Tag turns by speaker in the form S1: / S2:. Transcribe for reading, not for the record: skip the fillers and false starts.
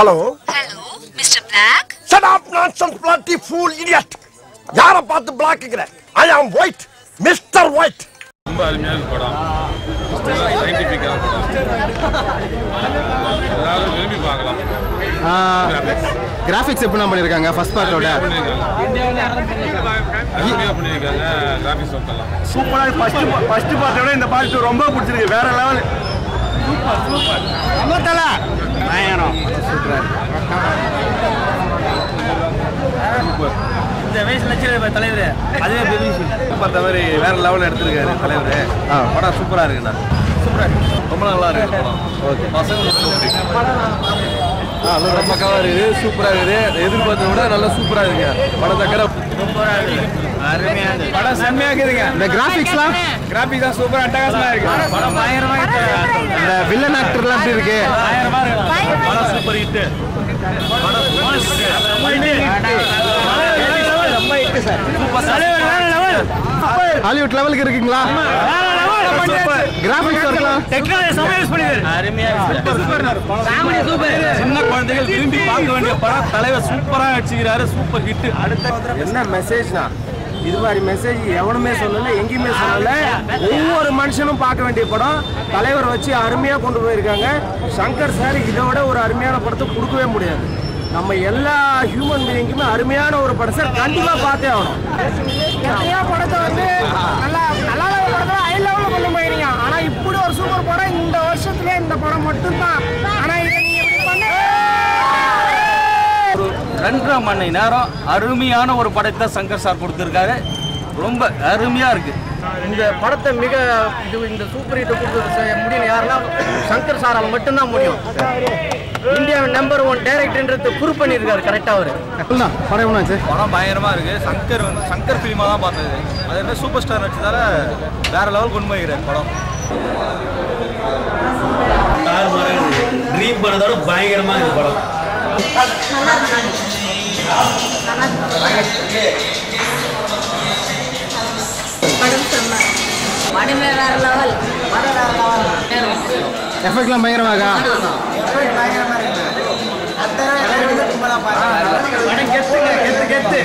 S1: Hello?
S2: Hello, Mr. Black?
S1: Shut up, nonsense, bloody fool, idiot! யாரை பார்த்து பிளாக்குங்கிற? I am white, Mr. White.
S3: ரொம்ப அருமையான படம். சயின்டிஃபிக்கான படம். எல்லாரும் விரும்பி பார்க்கலாம்.
S4: கிராஃபிக்ஸ் எப்படி பண்ணிருக்காங்க ஃபர்ஸ்ட் பார்ட்டோட?
S3: அருமையா பண்ணிருக்காங்க கிராஃபிக்ஸ் ஒர்க்கெல்லாம்.
S5: சூப்பரா ஃபர்ஸ்ட் பார்ட்டோட இந்த பார்ட் ரொம்ப பிடிச்சிருக்கு. வேற லெவல். சூப்பர். அமர்தல. பயங்கரம். சூப்பர். இந்த வயசு லட்சம் தலைவர் அதுவே பெரிய விஷயம். பார்த்த மாதிரி வேற லெவலில் எடுத்திருக்காரு தலைவர். படம் சூப்பராக இருக்குண்ணா. சூப்பராக ரொம்ப நல்லா இருக்கு படம். ஓகே பசங்க ரொம்ப பக்கமாக இருக்குது. சூப்பராக இருக்குது. எதிர்பார்த்தத விட நல்லா சூப்பராக இருக்குங்க. படத்தை கடை சூப்பராக இருக்குது. அருமையாக படம் செம்மையாக இருக்குதுங்க.
S4: இந்த கிராஃபிக்ஸ்லாம்
S5: தான் சூப்பராக அட்டகாசமாக இருக்கு. படம் பயங்கரமாக இருக்கு.
S4: இந்த வில்லன் ஆக்டர்லாம் எப்படி இருக்கு?
S5: பயங்கரமாக இருக்கு. படம் சூப்பர் ஹிட்.
S4: ஹாலிவுட் லெவலுக்கு இருக்குங்களா? கிராஃபிக்ஸ் ஒர்க்லாம்
S5: டெக்னாலஜி செம்ம யூஸ் பண்ணிருக்காரு. அருமையா சூப்பர். Comedy super. சின்ன குழந்தைகள் விரும்பி பார்க்க வேண்டிய படம். தலைவர் சூப்பரா அடிச்சிருக்காரு. Super hit. என்ன மெசேஜ்னா இது மாதிரி மெசேஜ் எவனுமே சொல்லல, எங்கேயுமே சொல்லல. ஒவ்வொரு மனுஷனும் பார்க்க வேண்டிய படம். தலைவர் வச்சு அருமையா கொண்டு போயிருக்காங்க. சங்கர் சார் இதை விட ஒரு அருமையான படத்தை கொடுக்கவே முடியாது. நம்ம எல்லா ஹியூமன் பீயிங்குமே அருமையான ஒரு படம் சார். கண்டிப்பா பார்த்தே ஆகணும். படத்தை வந்து நல்லா படத்தை ஹை லெவலில் கொண்டு போயிருங்க. ஆனா இப்படி ஒரு சூப்பர் படம் இந்த வருஷத்துல இந்த படம் மட்டும்தான். ஆனா இதை நீங்க எப்படி பண்ண ஒரு 2.5 மணி நேரம் அருமையான ஒரு படத்தை சங்கர் சார் கொடுத்துருக்காரு. ரொம்ப அருமையா இருக்கு. இந்த படத்தை இந்த சூப்பர் ஹிட் கொடுத்து முடியும் யாருன்னா சங்கர் சாரால் மட்டும்தான் முடியும். இந்தியாவின் நம்பர் 1 டைரக்டர்ன்றது ப்ரூவ் பண்ணியிருக்காரு கரெக்டாக அவர்.
S4: படம் என்னாச்சு?
S5: படம் பயங்கரமா இருக்கு. சங்கர் ஃபிலிமா தான் பார்த்தது. அது என்ன சூப்பர் ஸ்டார் வச்சதால வேற லெவல் கொண்டு போயிருக்காரு படம். ட்ரீம் பண்ணதோட பயங்கரமா இருக்கு படம்.
S4: எஃபெக்ட்லாம் பயங்கரமாகா?
S5: படம் கெத்து.